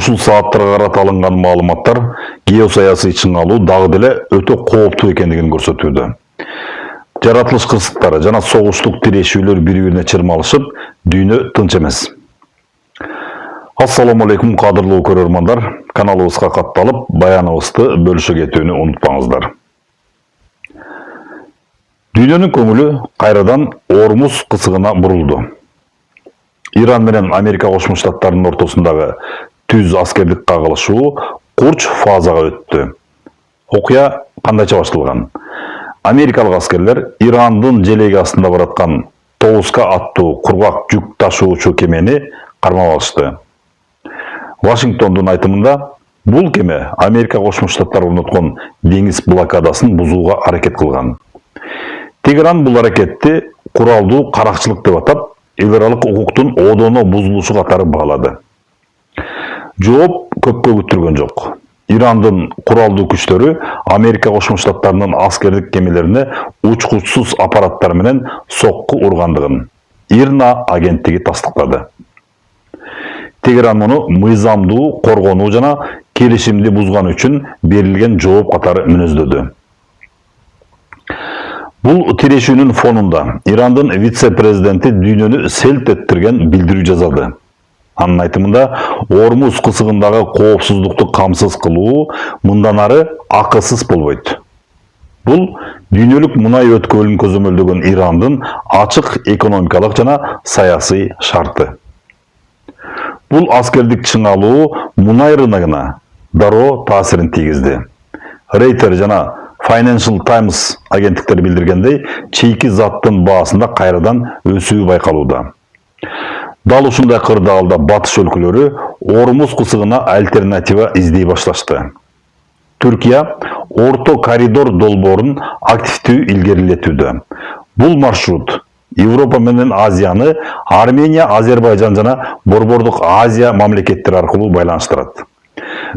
ушул сааттарга карата алынган маалыматтар геосаясий чыңалуу дагы деле өтө кооптуу экендигин көрсөтүүдө. Жаратылыш кырсыктары жана согуштук тирешүүлөр бири-бирине чырмалышып, дүйнө тынч эмес. Ассаламу алейкум кадырлуу көрөрмандар, каналыбызга катталып, баяныбызды бөлүшө кетүүнү унутпаңыздар. Дүйнөнүн көңүлү кайрадан Ормуз кысыгына бурулду. Иран менен Америка Кошмо Штаттарынын ортосундагы түз аскердик кагылышуу курч фазага өттү. Окуя кандайча башталган? Америкалык аскерлер Ирандын желеги астында бараткан Тоуска аттуу кургак жүк ташуучу кемени кармап алышты. Вашингтондун айтымында, бул кеме Америка Кошмо Штаттары орноткон деңиз блокадасын бузууга аракет кылган. Тегеран бул аракетти куралдуу каракчылык деп атап, эл аралык укуктун одоно бузулушу катары баалады. Жооп көпкө күттүргөн жок. Ирандын куралдуу күчтөрү Америка Кошмо Штаттарынын аскердик кемелерине учкучсуз аппараттар менен сокку ургандыгын ИРНА агенттиги тастыктады. Тегеран муну мыйзамдуу коргонуу жана келишимди бузган үчүн берилген жооп катары мүнөздөдү. Бул тирешүүнүн фонунда Ирандын вице-президенти дүйнөнү селт эттирген билдирүү жазады. Анын айтымында, Ормуз кысыгындагы коопсуздукту камсыз кылуу мындан ары акысыз болбойт. Бул дүйнөлүк мунай өткөлүн көзөмөлдөгөн Ирандын ачык экономикалык жана саясий шарты. Бул аскердик чыңалуу мунай рыногуна дароо таасирин тийгизди. Рейтер жана Financial Times агенттиктери билдиргендей, чейки заттын баасында кайрадан өсүү байкалууда. Дал ушундай кырдаалда батыш өлкөлөрү Ормуз кысыгына альтернатива издей башташты. Түркия Орто коридор долбоорун активдүү илгерилетүүдө. Бул маршрут Европа менен Азияны Армения, Азербайжан жана Борбордук Азия мамлекеттери аркылуу байланыштырат.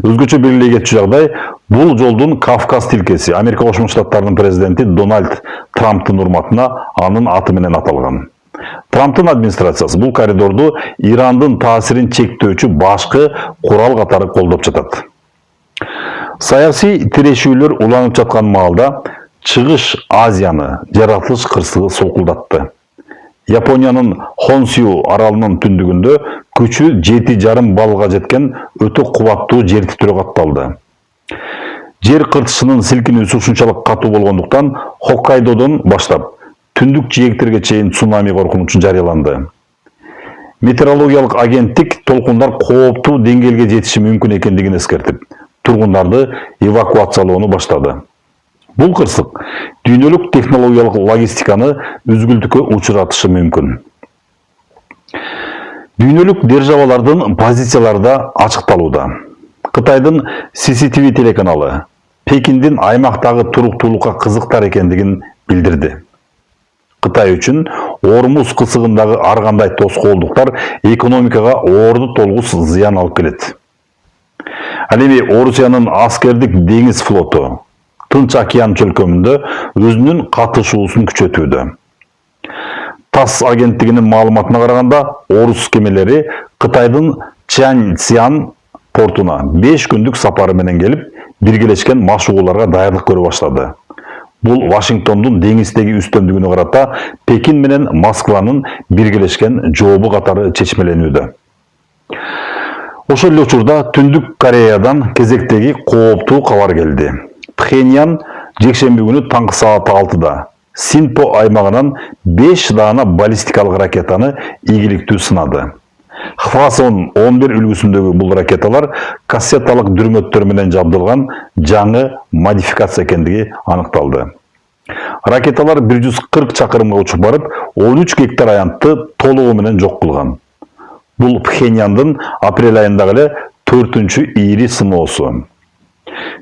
Өзгөчө белгилей кетчү жагдай, бул жолдун Кавказ тилкеси Америка Кошмо Штаттарынын президенти Дональд Трамптын урматына анын аты менен аталган. Трамптын администрациясы бул коридорду Ирандын таасирин чектөөчү башкы курал катары колдоп жатат. Саясий тирешүүлөр уланып жаткан маалда Чыгыш Азияны жаратылыш кырсыгы солкулдатты. Япониянын Хонсю аралынын түндүгүндө күчү 7,5 баллга жеткен өтө кубаттуу жер титирөө катталды. Жер кыртышынын силкинүүсү ушунчалык катуу болгондуктан Хоккайдодон баштап түндүк жээктерге чейин цунами коркунучу жарыяланды. Метеорологиялык агенттик толкундар кооптуу деңгээлге жетиши мүмкүн экендигин эскертип, тургундарды эвакуациялоону баштады. Бул кырсык дүйнөлүк технологиялык логистиканы үзгүлтүккө учуратышы мүмкүн. Дүйнөлүк державалардын позициялары да ачыкталууда. Кытайдын CCTV телеканалы Пекиндин аймактагы туруктуулукка кызыктар экендигин билдирди. Кытай үчүн Ормуз кысыгындагы ар кандай тоскоолдуктар экономикага орду толгус зыян алып келет. Ал эми Орусиянын аскердик деңиз флоту Тынч океан чөлкөмүндө өзүнүн катышуусун күчөтүүдө. ТАСС агенттигинин маалыматына караганда, орус кемелери Кытайдын Чанцзян портуна 5 күндүк сапары менен келип, биргелешкен машыгууларга даярдык көрө баштады. Бул Вашингтондун деңиздеги үстөмдүгүнө карата Пекин менен Москванын биргелешкен жообу катары чечмеленүүдө. Ошол эле учурда Түндүк Кореядан кезектеги кооптуу кабар келди. Пхеньян жекшемби күнү таңкы саат 6-да Синпо аймагынан 5 даана баллистикалык ракетаны ийгиликтүү сынады. Хвасон 11 үлгүсүндөгү бул ракеталар кассеталык дүрмөттөр менен жабдылган жаңы модификация экендиги аныкталды. Ракеталар 140 чакырымга учуп барып, 13 гектар аянтты толугу менен жок кылган. Бул Пхеньяндын апрель айындагы эле 4-чү ийри сыноосу.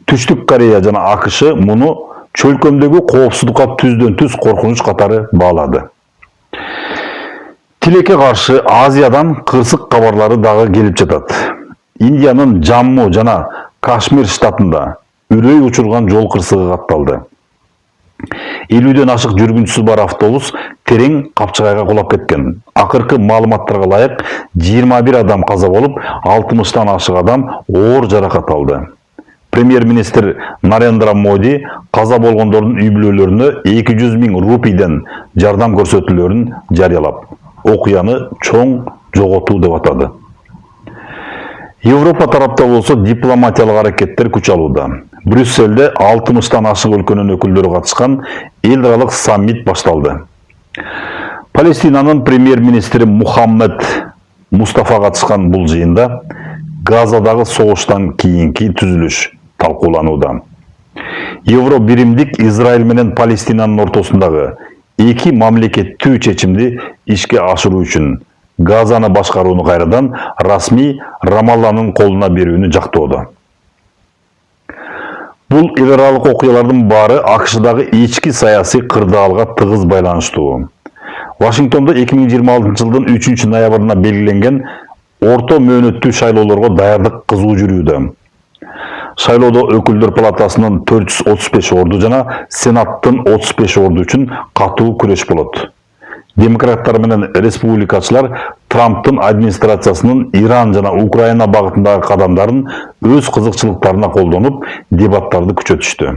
Түштүк Корея жана АКШ муну чөлкөмдөгү коопсуздукка түздөн түз коркунуч катары баалады. Тилекке каршы Азиядан кырсык кабарлары дагы келип жатат. Индиянын Джамму жана Кашмир штатында үрөй учурган жол кырсыгы катталды. 50'den ашык жүргүнчүсү бар автобус терең капчыгайга кулап кеткен. Акыркы маалыматтарга ылайык 21 адам каза болуп, 60-тан ашык адам оор жаракат алды. Премьер-министр Нарендра Моди каза болгондордун үй бүлөлөрүнө 200 000 рупийден жардам көрсөтүүлөрүн жарыялап, окуяны чоң жоготуу деп атады. Европа тарапта болсо дипломатиялык аракеттер күч алууда. Брюссельде 60-тан ашык өлкөнүн өкүлдөрү катышкан эл аралык саммит башталды. Палестинанын премьер-министри Мухаммед Мустафа катышкан бул жыйында Газадагы согуштан кийинки түзүлүш талкууланууда. Евро биримдик Израиль менен Палестинанын ортосундагы эки мамлекеттүү чечимди ишке ашыруу үчүн Газаны башкарууну кайрадан расмий Рамалланын колуна берүүнү жактоодо. Бул эл аралык окуялардын баары АКШдагы ички саясий кырдаалга тыгыз байланыштуу. Вашингтондо 2026 жылдын 3 ноябрына белгиленген орто мөөнөттүү шайлоолорго даярдык кызуу жүрүүдө. Шайлоодо өкүлдөр палатасынын 435 орду жана Сенаттын 35 орду үчүн катуу күрөш болот. Демократтар менен республикачылар Трамптын администрациясынын Иран жана Украина багытындагы кадамдарын өз кызыкчылыктарына колдонуп, дебаттарды күчөтүштү.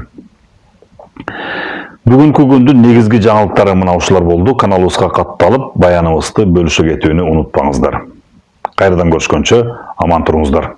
Бүгүнкү күндүн негизги жаңылыктары мына ушулар болду. Каналыбызга катталып, баяныбызды бөлүшө кетүүнү унутпаңыздар. Кайрадан көрүшкөнчө аман туруңуздар.